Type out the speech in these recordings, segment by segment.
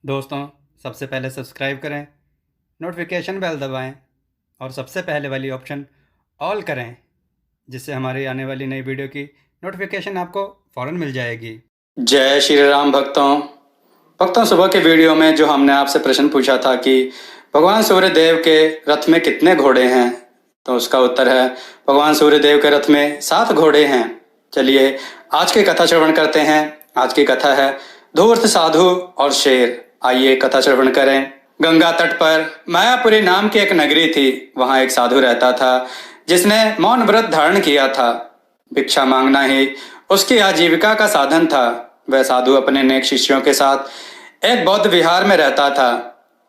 दोस्तों, सबसे पहले सब्सक्राइब करें, नोटिफिकेशन बेल दबाएं और सबसे पहले वाली ऑप्शन ऑल करें, जिससे हमारी आने वाली नई वीडियो की नोटिफिकेशन आपको फ़ौरन मिल जाएगी। जय श्री राम भक्तों सुबह के वीडियो में जो हमने आपसे प्रश्न पूछा था कि भगवान सूर्यदेव के रथ में कितने घोड़े हैं, तो उसका उत्तर है भगवान सूर्यदेव के रथ में 7 घोड़े हैं। चलिए आज की कथा श्रवण करते हैं। आज की कथा है धूर्त साधु और शेर। आइए कथा श्रवण करें। गंगा तट पर मायापुरी नाम की एक नगरी थी। वहां एक साधु रहता था जिसने मौन व्रत धारण किया था। भिक्षा मांगना ही उसकी आजीविका का साधन था। वह साधु अपने नेक शिष्यों के साथ एक बौद्ध विहार में रहता था।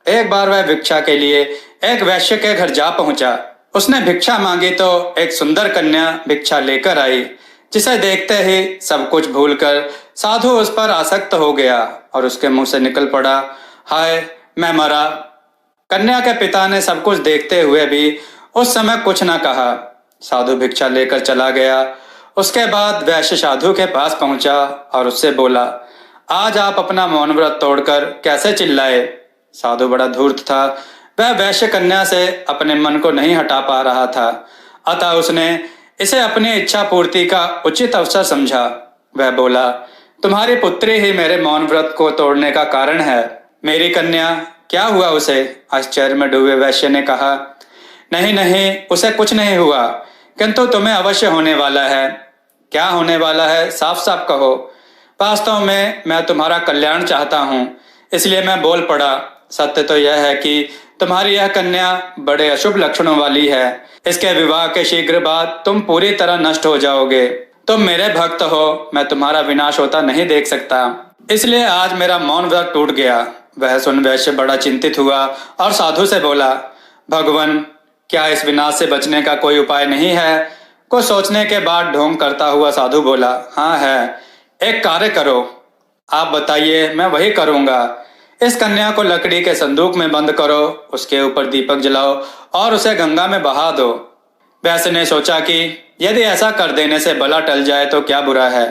एक बार वह भिक्षा के लिए एक वैश्य के घर जा पहुंचा। उसने भिक्षा मांगी तो एक सुंदर कन्या भिक्षा लेकर आई, जिसे देखते ही सब कुछ भूलकर साधु उस पर आसक्त हो गया और उसके मुंह से निकल पड़ा, हाय मैं मरा। कन्या के पिता ने सब कुछ देखते हुए भी उस समय कुछ न कहा। साधु भिक्षा लेकर चला गया। उसके बाद वैश्य साधु के पास पहुंचा और उससे बोला, आज आप अपना मौन व्रत तोड़कर कैसे चिल्लाए। साधु बड़ा धूर्त था। वह वैश्य कन्या से अपने मन को नहीं हटा पा रहा था, अतः उसने इसे अपनी इच्छा पूर्ति का उचित अवसर समझा। वह बोला, तुम्हारी पुत्री ही मेरे मौन व्रत को तोड़ने का कारण है। मेरी कन्या क्या हुआ उसे? आश्चर्य में डूबे वैश्य ने कहा, नहीं नहीं, उसे कुछ नहीं हुआ, किंतु तुम्हें अवश्य होने वाला है। क्या होने वाला है, साफ साफ कहो। वास्तव में मैं तुम्हारा कल्याण चाहता हूँ, इसलिए मैं बोल पड़ा। सत्य तो यह है कि तुम्हारी यह कन्या बड़े अशुभ लक्षणों वाली है। इसके विवाह के शीघ्र बाद तुम पूरी तरह नष्ट हो जाओगे। तुम मेरे भक्त हो, मैं तुम्हारा विनाश होता नहीं देख सकता, इसलिए आज मेरा मौन व्रत टूट गया। वह सुन वैश्य बड़ा चिंतित हुआ और साधु से बोला, भगवान, क्या इस विनाश से बचने का कोई उपाय नहीं है? कुछ सोचने के बाद ढोंग करता हुआ साधु बोला, हाँ है। एक कार्य करो, आप बताइए, मैं वही करूंगा। इस कन्या को लकड़ी के संदूक में बंद करो, उसके ऊपर दीपक जलाओ और उसे गंगा में बहा दो। वैश्य ने सोचा कि यदि ऐसा कर देने से बला टल जाए तो क्या बुरा है।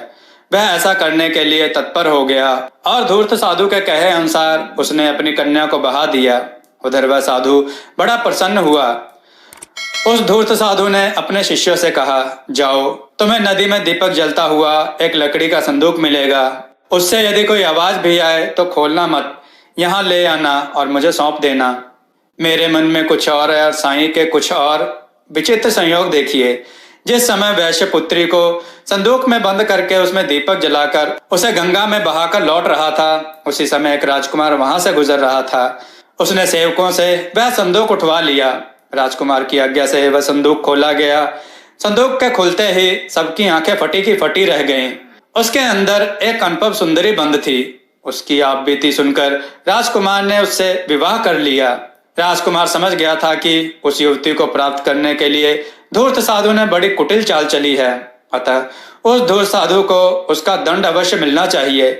वह ऐसा करने के लिए तत्पर हो गया और धूर्त साधु के कहे अनुसार उसने अपनी कन्या को बहा दिया। उधर वह साधु बड़ा प्रसन्न हुआ। उस धूर्त साधु ने अपने शिष्यों से कहा, जाओ, तुम्हें नदी में दीपक जलता हुआ एक लकड़ी का संदूक मिलेगा। उससे यदि कोई आवाज भी आए तो खोलना मत, यहाँ ले आना और मुझे सौंप देना। मेरे मन में कुछ और है और साईं के कुछ और। विचित्र संयोग देखिए, जिस समय वैश्य पुत्री को संदूक में बंद करके उसमें दीपक जलाकर उसे गंगा में बहाकर लौट रहा था, उसी समय एक राजकुमार वहां से गुजर रहा था। उसने सेवकों से वह संदूक उठवा लिया। राजकुमार की आज्ञा से वह संदूक खोला गया। संदूक के खुलते ही सबकी आंखें फटी की फटी रह गईं। उसके अंदर एक अनुभव सुंदरी बंद थी। उसकी आप बीती सुनकर राजकुमार ने उससे विवाह कर लिया। राजकुमार समझ गया था कि उस युवती को प्राप्त करने के लिए धूर्त साधु ने बड़ी कुटिल चाल चली है, अतः उस धूर्त साधु को उसका दंड अवश्य मिलना चाहिए।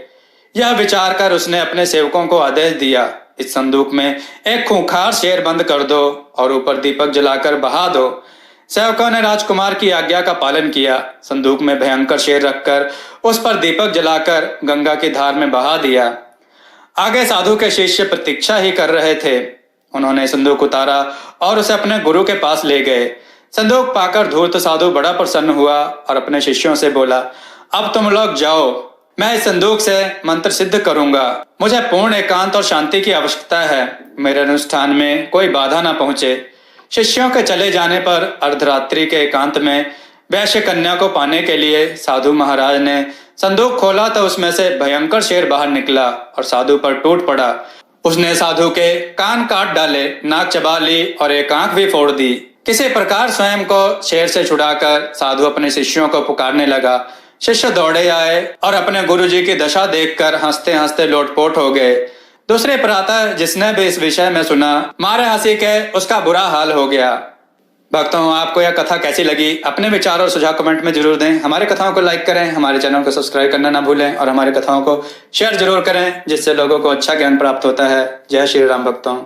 यह विचार कर उसने अपने सेवकों को आदेश दिया, इस संदूक में एक खूंखार शेर बंद कर दो और ऊपर दीपक जलाकर बहा दो। सेवकों ने राजकुमार की आज्ञा का पालन किया। संदूक में भयंकर शेर रखकर उस पर दीपक जलाकर गंगा की धार में बहा दिया। आगे साधु के शिष्य प्रतीक्षा ही कर रहे थे। उन्होंने संदूक उतारा और उसे अपने गुरु के पास ले गए। संदूक पाकर धूर्त साधु बड़ा प्रसन्न हुआ और अपने शिष्यों से बोला, अब तुम लोग जाओ, मैं इस संदूक से मंत्र सिद्ध करूंगा। मुझे पूर्ण एकांत और शांति की आवश्यकता है। मेरे अनुष्ठान में कोई बाधा ना पहुंचे। शिष्यों के चले जाने पर अर्धरात्रि के एकांत में वैश्य कन्या को पाने के लिए साधु महाराज ने संदूक खोला तो उसमें से भयंकर शेर बाहर निकला और साधु पर टूट पड़ा। उसने साधु के कान काट डाले, नाक चबा ली और एक आंख भी फोड़ दी। किसी प्रकार स्वयं को शेर से छुड़ाकर साधु अपने शिष्यों को पुकारने लगा। शिष्य दौड़े आए और अपने गुरुजी की दशा देखकर हंसते हंसते लोटपोट हो गए। दूसरे प्रातः जिसने भी इस विषय में सुना, मारे हंसी के उसका बुरा हाल हो गया। भक्तों, आपको यह कथा कैसी लगी? अपने विचार और सुझाव कमेंट में जरूर दें। हमारे कथाओं को लाइक करें, हमारे चैनल को सब्सक्राइब करना ना भूलें और हमारे कथाओं को शेयर जरूर करें, जिससे लोगों को अच्छा ज्ञान प्राप्त होता है। जय श्री राम भक्तों।